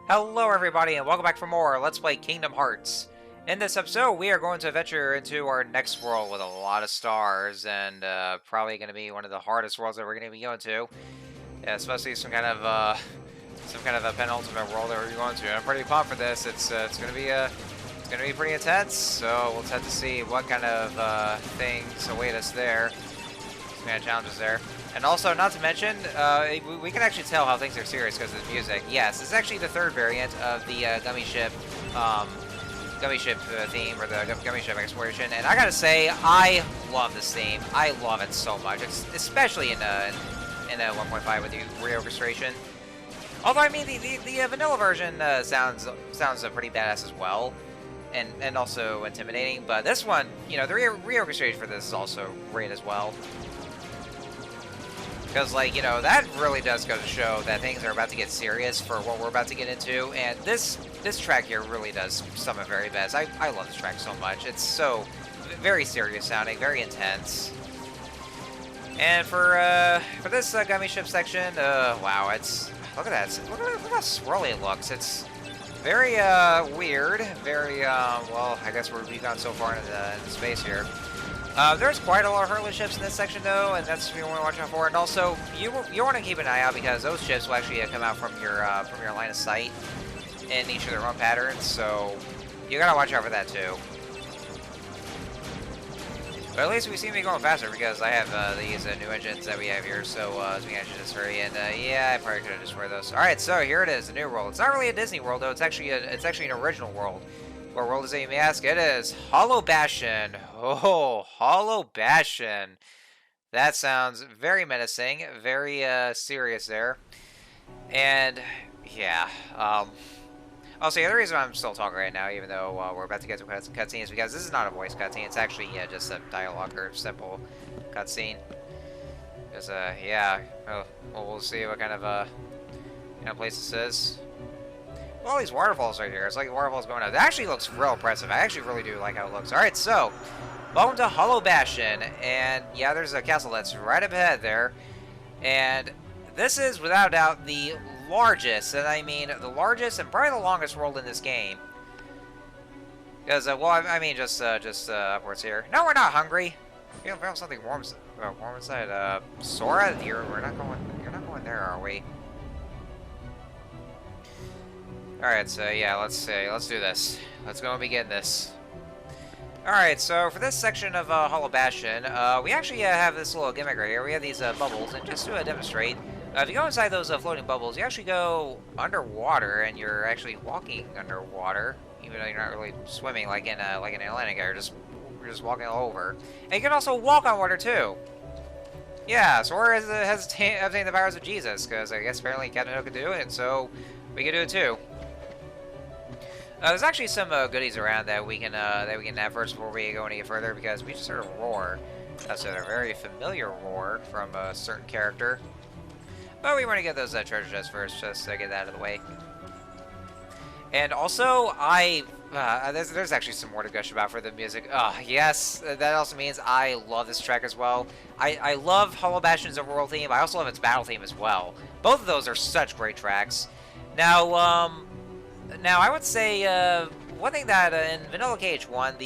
Hello everybody and welcome back for more Let's Play Kingdom Hearts. In this episode, we are going to venture into our next world with a lot of stars and probably going to be one of the hardest worlds that we're going to be going to. Yeah, especially some kind of a penultimate world that we're going to. I'm pretty pumped for this. It's going to be pretty intense. So we'll have to see what kind of things await us there. Some kind of challenges there. And also, not to mention, we can actually tell how things are serious because of the music. Yes, this is actually the third variant of the gummy ship theme, or the gummy ship exploration. And I gotta say, I love this theme. I love it so much, especially in 1.5 with the reorchestration. Although I mean, the vanilla version sounds pretty badass as well, and also intimidating. But this one, you know, the reorchestration for this is also great as well. Because, like, you know, that really does go to show that things are about to get serious for what we're about to get into. And this track here really does some of the very best. I love this track so much. It's so very serious sounding, very intense. And for this gummy ship section, wow, look at that. Look how swirly it looks. It's very weird. Very well, I guess we've gone so far into the space here. There's quite a lot of hurtler ships in this section, though, and that's what you want to watch out for. And also, you want to keep an eye out because those ships will actually come out from your line of sight in each of their own patterns. So you gotta watch out for that too. But at least we seem to be going faster because I have these new engines that we have here. So we can actually just hurry. And yeah, I probably could have destroyed those. All right, so here it is, the new world. It's not really a Disney world, though. It's actually an original world. What world is it, you may ask? It is Hollow Bastion. Oh, Hollow Bastion. That sounds very menacing, very serious there. And, yeah. Also, the reason I'm still talking right now, even though we're about to get to cutscene, is because this is not a voice cutscene. It's actually just a dialogue or simple cutscene. Because, yeah. We'll see what kind of place this is. All these waterfalls right here. It's like waterfalls going up. It actually looks real impressive. I actually really do like how it looks. Alright, so, welcome to Hollow Bastion. And, yeah, there's a castle that's right up ahead there. And this is, without a doubt, the largest, and I mean the largest and probably the longest world in this game. Because, well, I mean just upwards here. No, we're not hungry. We found something warm inside. Sora, you're not going there, are we? Alright, so yeah, let's do this. Let's go and begin this. Alright, so for this section of Hollow Bastion, we actually have this little gimmick right here. We have these bubbles, and just to demonstrate, if you go inside those floating bubbles, you actually go underwater, and you're actually walking underwater, even though you're not really swimming like in an Atlantic area. You're just walking all over. And you can also walk on water too. Yeah, Sora has obtained the powers of Jesus, because I guess apparently Captain Hook can do it, so we can do it too. There's actually some goodies around that we can have first before we go any further, because we just heard a roar. That's a very familiar roar from a certain character. But we want to get those treasure chests first, just to get that out of the way. And also, there's actually some more to gush about for the music. Yes, that also means I love this track as well. I love Hollow Bastion's overworld theme. I also love its battle theme as well. Both of those are such great tracks. Now, I would say one thing that in Vanilla KH1,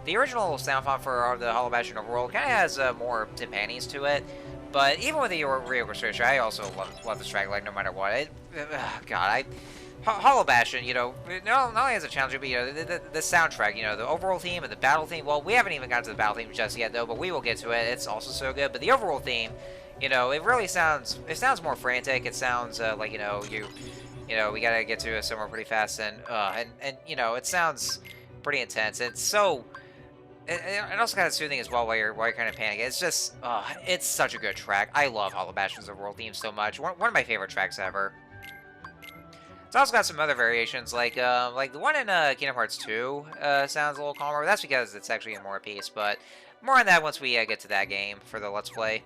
the original sound font for the Hollow Bastion overworld kind of has more timpanis to it. But even with the reorchestration, I also love this track, like, no matter what. Hollow Bastion, you know, not only as a challenge, but, you know, the soundtrack, you know, the overall theme and the battle theme. Well, we haven't even gotten to the battle theme just yet, though, but we will get to it. It's also so good. But the overall theme, you know, it really sounds more frantic. It sounds like, you know, we gotta get to somewhere pretty fast, and you know, it sounds pretty intense. It's so, and also kind of soothing as well while you're kind of panicking. It's just, it's such a good track. I love Hollow Bastion's overworld theme so much. One of my favorite tracks ever. It's also got some other variations, like the one in Kingdom Hearts 2 sounds a little calmer. But that's because it's actually in more piece. But more on that once we get to that game for the Let's Play.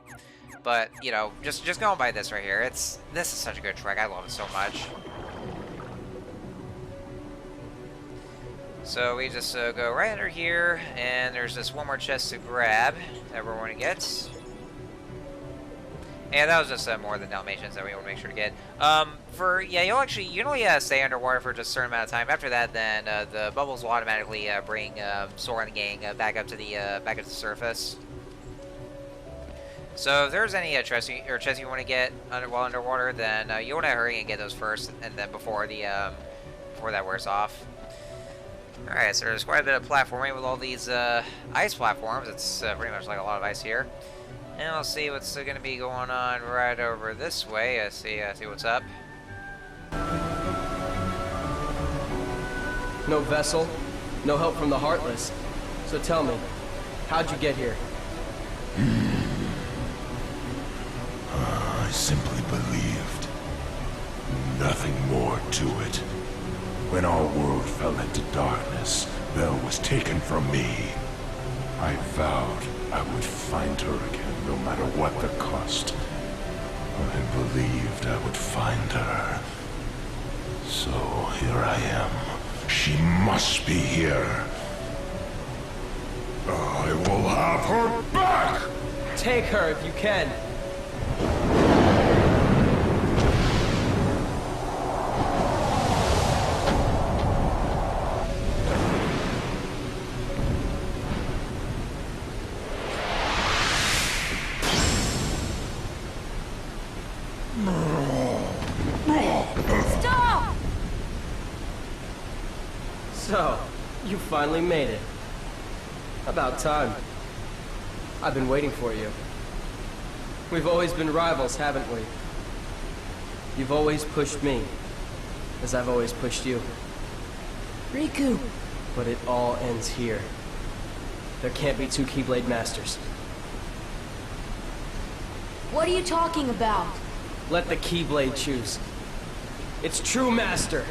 But you know, just going by this right here, this is such a good track. I love it so much. So we just go right under here, and there's this one more chest to grab that we're going to get. Yeah, that was just more than Dalmatians that we want to make sure to get. You can only stay underwater for just a certain amount of time. After that, then the bubbles will automatically bring Sora and the gang back up to the surface. So if there's any chests you want to get while underwater, then you want to hurry and get those first, and then before that wears off. All right, so there's quite a bit of platforming with all these ice platforms. It's pretty much like a lot of ice here. And we'll see what's going to be going on right over this way. I see what's up. No vessel, no help from the Heartless. So tell me, how'd you get here? I simply believed. Nothing more to it. When our world fell into darkness, Belle was taken from me. I vowed I would find her again, no matter what the cost. I believed I would find her. So here I am. She must be here. I will have her back! Take her if you can. Stop! So, you finally made it. About time. I've been waiting for you. We've always been rivals, haven't we? You've always pushed me, as I've always pushed you. Riku! But it all ends here. There can't be two Keyblade Masters. What are you talking about? Let the Keyblade choose. Its true master.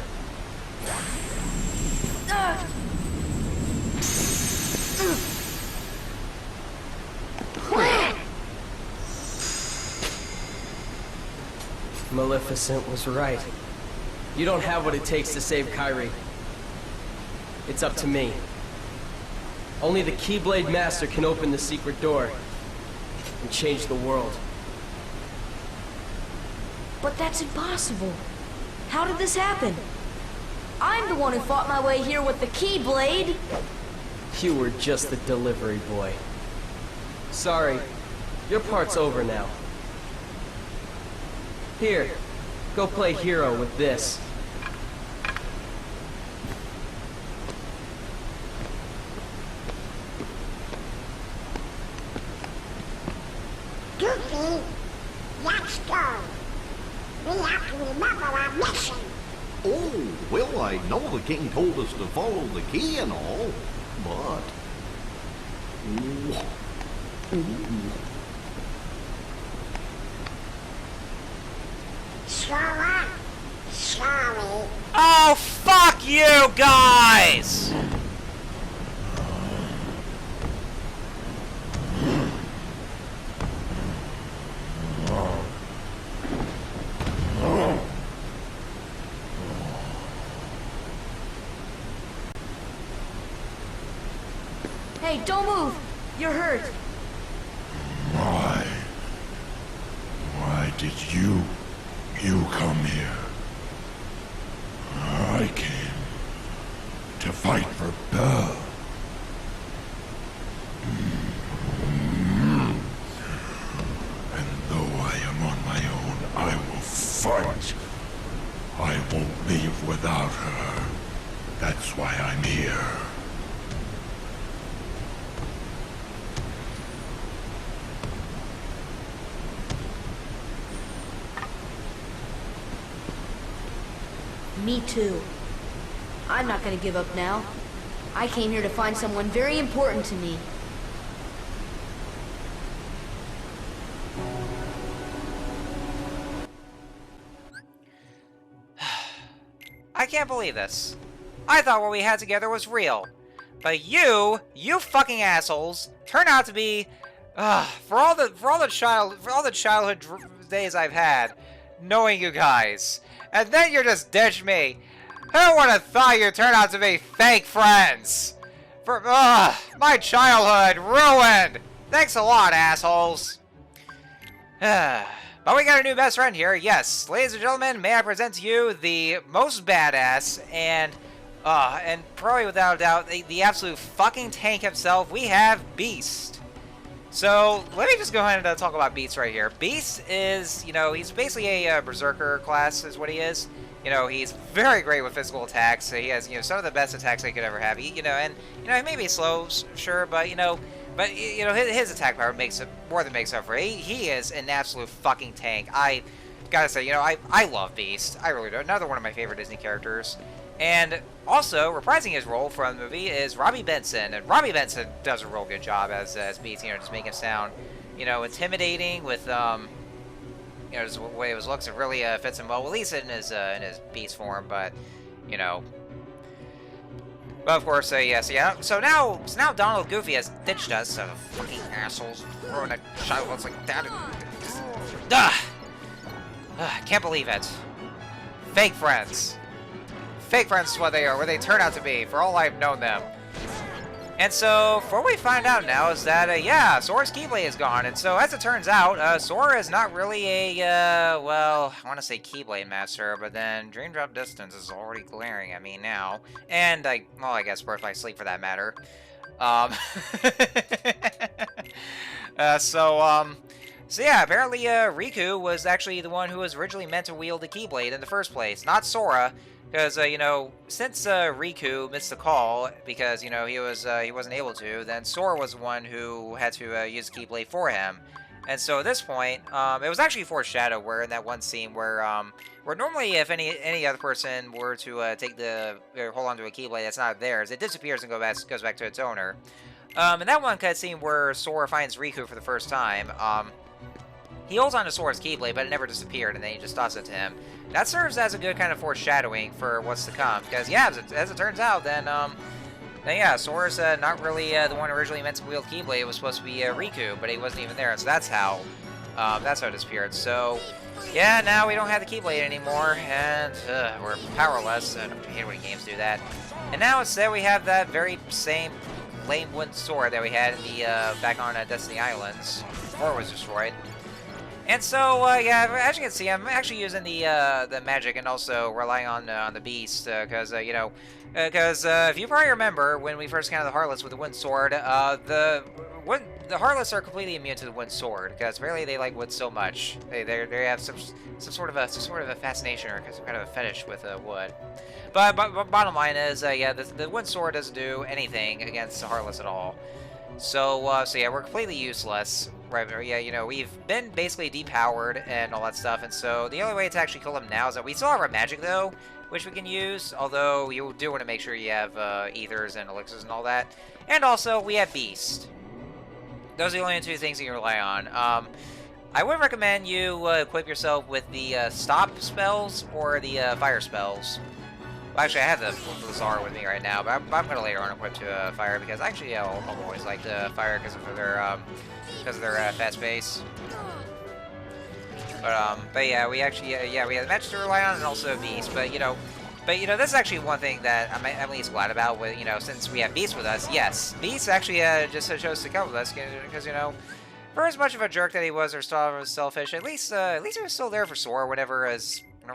Maleficent was right. You don't have what it takes to save Kairi. It's up to me. Only the Keyblade Master can open the secret door and change the world. But that's impossible. How did this happen? I'm the one who fought my way here with the Keyblade. You were just the delivery boy. Sorry, your part's over now. Here, go play hero with this. Goofy, let's go. We have to remember our mission. Oh, well, I know the king told us to follow the key and all, but... Sora, sorry. Oh, fuck you guys! Hey, don't move! You're hurt. Why? Why did you come here? I came to fight for Belle. And though I am on my own, I will fight. I won't leave without her. That's why I'm here. Me too. I'm not gonna give up now. I came here to find someone very important to me. I can't believe this. I thought what we had together was real. But you fucking assholes, turn out to be, for all the childhood days I've had, knowing you guys. And then you just ditch me. Who would have thought you turned out to be fake friends? My childhood ruined. Thanks a lot, assholes. But we got a new best friend here. Yes, ladies and gentlemen, may I present to you the most badass and probably without a doubt, the absolute fucking tank himself. We have Beast. So, let me just go ahead and talk about Beast right here. Beast is, you know, he's basically a Berserker class is what he is. You know, he's very great with physical attacks. He has, you know, some of the best attacks he could ever have. He, you know, and, you know, he may be slow, sure, but, you know, his attack power makes it more than makes up for it. He is an absolute fucking tank. I gotta say, you know, I love Beast. I really do. Another one of my favorite Disney characters. And also, reprising his role from the movie is Robbie Benson. And Robbie Benson does a real good job as Beast, you know, just making him sound, you know, intimidating with, you know, just the way his looks. It really fits him well, at least in his Beast form, but, you know. But of course, yes, yeah. So now Donald Goofy has ditched us. Fucking assholes throwing a child looks like that. Can't believe it. Fake friends. Fake friends is what they are, where they turn out to be, for all I've known them. And so, what we find out now is that, yeah, Sora's Keyblade is gone. And so, as it turns out, Sora is not really a, well, I want to say Keyblade Master, but then Dream Drop Distance is already glaring at me now. And, well, I guess Birth by Sleep for that matter. So yeah, apparently Riku was actually the one who was originally meant to wield the Keyblade in the first place, not Sora. Because, you know, since Riku missed the call because, you know, he wasn't able to, then Sora was the one who had to use the Keyblade for him. And so at this point, it was actually foreshadowed where in that one scene where normally if any other person were to hold on to a Keyblade that's not theirs, it disappears and goes back to its owner. In that one cutscene where Sora finds Riku for the first time, he holds on to Sora's Keyblade, but it never disappeared, and then he just tosses it to him. That serves as a good kind of foreshadowing for what's to come, because, yeah, as it turns out, then yeah, Sora's not really the one originally meant to wield Keyblade. It was supposed to be Riku, but he wasn't even there, and so that's how it disappeared. So, yeah, now we don't have the Keyblade anymore, and we're powerless, and I hate when games do that. And now instead we have that very same lame wooden sword that we had in the back on Destiny Islands before it was destroyed. And so, yeah, as you can see, I'm actually using the magic and also relying on the beast, because, you know, if you probably remember, when we first encountered the Heartless with the wooden sword, the Heartless are completely immune to the wooden sword, because apparently they like wood so much. They have some sort of a fascination or some kind of a fetish with wood. But bottom line is, yeah, the wooden sword doesn't do anything against the Heartless at all. So yeah, we're completely useless. Right, yeah, you know, we've been basically depowered and all that stuff, and so the only way to actually kill him now is that we still have our magic, though, which we can use, although you do want to make sure you have ethers and elixirs and all that. And also, we have Beast. Those are the only two things you can rely on. I would recommend you equip yourself with the stop spells or the fire spells. Well, actually, I have the Lazar with me right now, but I'm going to later on equip to fire, because actually, yeah, I've always liked fire because of their fast pace. But yeah, we actually, yeah, we have the magic to rely on and also Beast, but you know, this is actually one thing that I'm at least glad about with, you know, since we have Beast with us. Yes, Beast actually just chose to come with us because, you know, for as much of a jerk that he was or selfish, at least he was still there for Sora whenever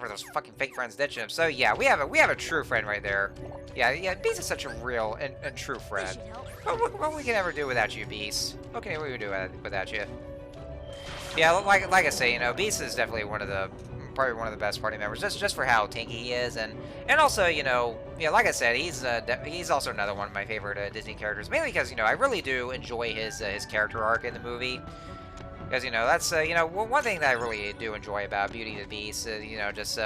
those fucking fake friends ditched him. So yeah, we have a true friend right there. Yeah, Beast is such a real and true friend. What we can ever do without you, Beast? What can we do without you? Yeah, like I say, you know, Beast is definitely probably one of the best party members, just for how tanky he is, and also, you know, yeah, like I said, he's also another one of my favorite Disney characters, mainly because, you know, I really do enjoy his character arc in the movie. Because, you know, that's, you know, one thing that I really do enjoy about Beauty and the Beast is, you know, just,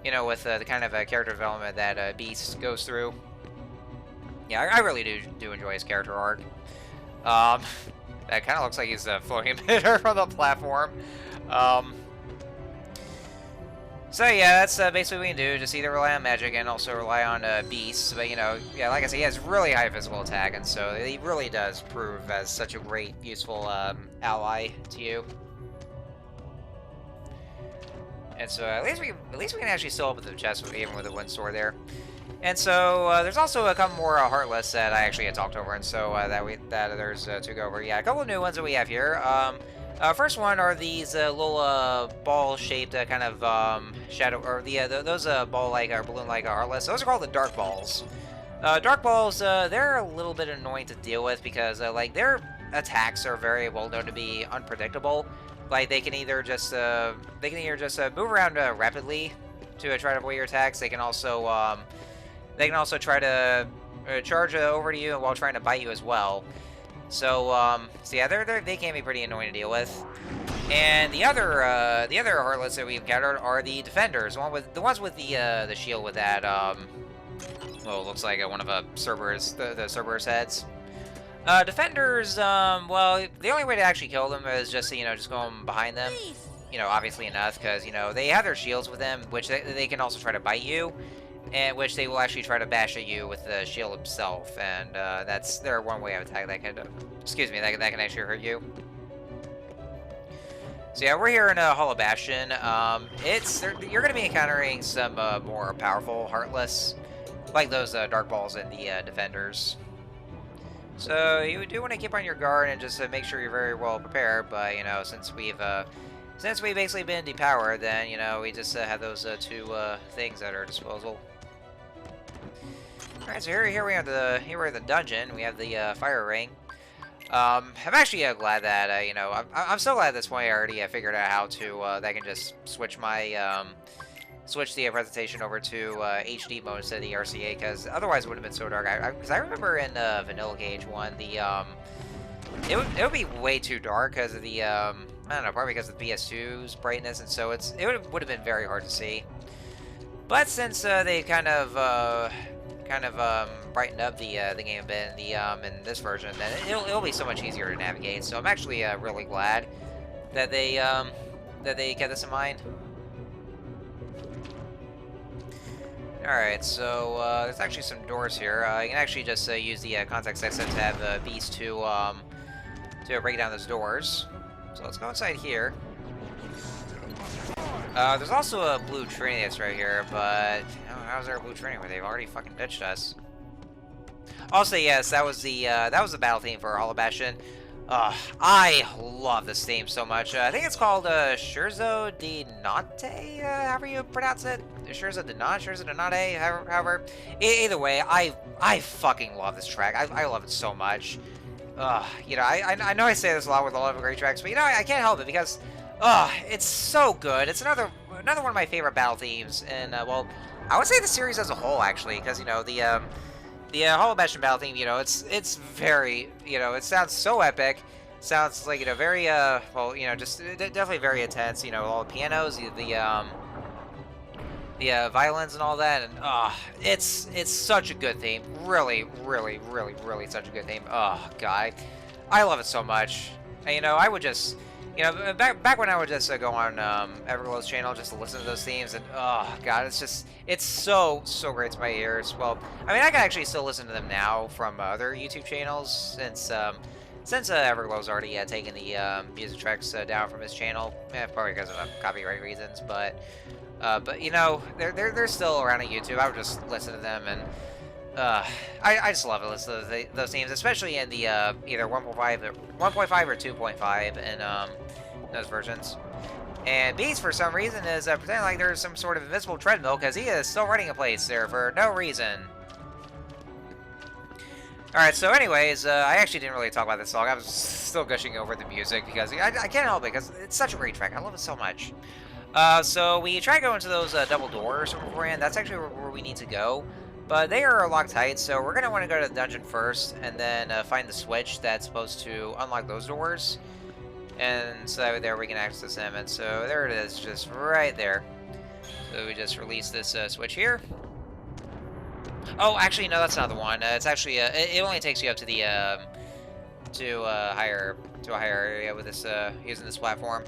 you know, with the kind of character development that Beast goes through. Yeah, I really do enjoy his character arc. That kind of looks like he's floating a bit from the platform. So yeah, that's basically what we can do. Just either rely on magic and also rely on Beast. But, you know, yeah, like I said, he has really high physical attack, and so he really does prove as such a great, useful ally to you. And so at least we can actually still open the chest even with the wooden sword there. And so there's also a couple more Heartless that I actually had talked over, and so there's to go over. Yeah, a couple of new ones that we have here. First one are these little ball-shaped kind of shadow, or those ball-like or balloon-like heartless. Those are called the dark balls. Dark balls, they're a little bit annoying to deal with because like their attacks are very well known to be unpredictable. Like they can either just move around rapidly to try to avoid your attacks. They can also try to charge over to you while trying to bite you as well. So yeah, they can be pretty annoying to deal with. And the other heartless that we encountered are the defenders, the ones with the shield with that well, it looks like one of the Cerberus heads. Defenders, well, the only way to actually kill them is just just going behind them. Obviously enough, because they have their shields with them, which they can also try to bite you. And which they will actually try to bash at you with the shield itself, and that's their one way of attack that can, that can actually hurt you. So yeah, we're here in Hollow Bastion. You're going to be encountering some more powerful Heartless, like those Dark Balls and the Defenders. So you do want to keep on your guard and just make sure you're very well prepared. But since we've basically been depowered, then we just have those two things at our disposal. All right, so here we are in the dungeon. We have the fire ring. I'm actually glad that I'm so glad at this point I already figured out how to that I can just switch my switch the presentation over to HD mode instead of the RCA, because otherwise it would have been so dark. Because I remember in Vanilla Cage 1 it would be way too dark because of the I don't know, probably because of the PS2's brightness, and so it would have been very hard to see. But since they kind of brightened up the game a bit in this version, then it'll be so much easier to navigate. So I'm actually really glad that they kept this in mind. All right, so there's actually some doors here. You can actually just use the context access to have Beast to break down those doors. So let's go inside here. There's also a blue Trinity that's right here, but how's there a blue Trinity where they've already fucking ditched us? Also, yes, that was the battle theme for Hollow Bastion. I love this theme so much. I think it's called Scherzo di Notte, however you pronounce it. Scherzo di Notte, however. Either way, I fucking love this track. I love it so much. I know I say this a lot with a lot of great tracks, but I can't help it because it's so good. It's another one of my favorite battle themes, and well, I would say the series as a whole actually, because the Hollow Bastion battle theme, it's very, it sounds so epic. Sounds like very well, just definitely very intense. All the pianos, the violins and all that, and it's such a good theme. Really such a good theme. Oh god, I love it so much. And, I would just, back when I would just go on Everglow's channel just to listen to those themes, and oh god, it's so great to my ears. Well, I mean, I can actually still listen to them now from other YouTube channels since Everglow's already taken the music tracks down from his channel, probably because of copyright reasons, but they're still around on YouTube. I would just listen to them, and I just love it. Listen to those themes, especially in the either 1.5 or 2.5 in those versions. And Beast, for some reason, is pretending like there's some sort of invisible treadmill because he is still running a place there for no reason. Alright, so anyways, I actually didn't really talk about this song. I was still gushing over the music because I can't help it because it's such a great track. I love it so much. So we try to go into those double doors beforehand. That's actually where we need to go. But they are locked tight, so we're going to want to go to the dungeon first and then find the switch that's supposed to unlock those doors. And so there we can access them, and so there it is, just right there. So we just release this switch here. Oh, actually, no, that's not the one. It's actually it only takes you up to the to a higher area with this using this platform.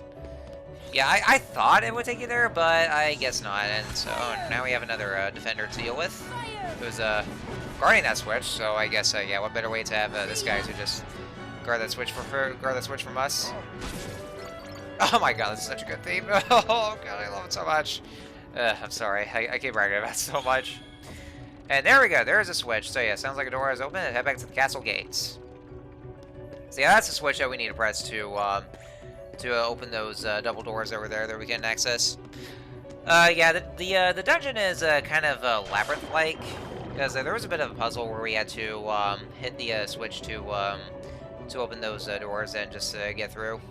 Yeah, I thought it would take you there, but I guess not. And so now we have another defender to deal with, who's guarding that switch. So I guess yeah, what better way to have this guy to just guard that switch from us? Oh my god, this is such a good theme. Oh god, I love it so much. I'm sorry, I keep bragging about it so much. And there we go, there's a switch. So yeah, sounds like a door is open, and head back to the castle gates. So yeah, that's the switch that we need to press to to open those double doors over there that we can access. Yeah, the dungeon is kind of labyrinth-like, because there was a bit of a puzzle where we had to hit the switch to open those doors and just get through.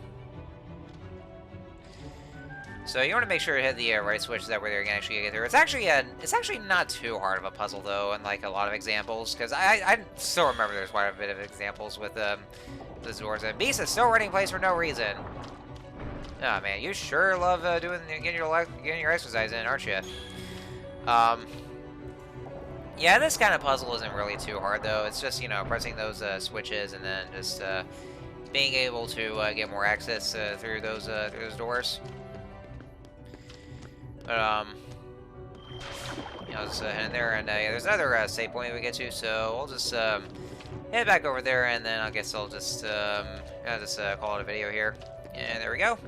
So you want to make sure to hit the right switch, that way they can actually get through. It's actually not too hard of a puzzle though, unlike a lot of examples, because I still remember there's quite a bit of examples with the doors. And Beast is still running place for no reason. Oh man, you sure love getting your exercise in, aren't you? Yeah, this kind of puzzle isn't really too hard though. It's just, you know, pressing those switches and then just being able to get more access through those doors. But you know, just head in there, and yeah, there's another save point we get to, so we'll just head back over there, and then I guess I'll just call it a video here. And there we go.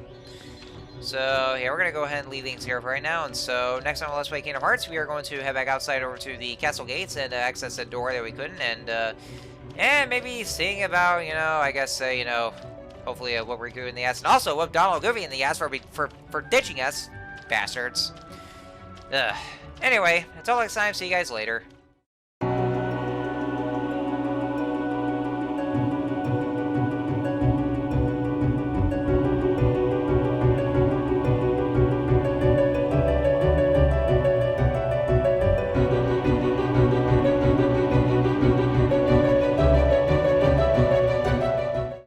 So yeah, we're gonna go ahead and leave things here for right now. And so next time on Let's Play Kingdom Hearts, we are going to head back outside over to the castle gates and access a door that we couldn't, and maybe seeing about, you know, I guess you know, hopefully whoop Riku in the ass, and also whoop Donald Goofy in the ass for ditching us, bastards. Ugh. Anyway, until next time, see you guys later.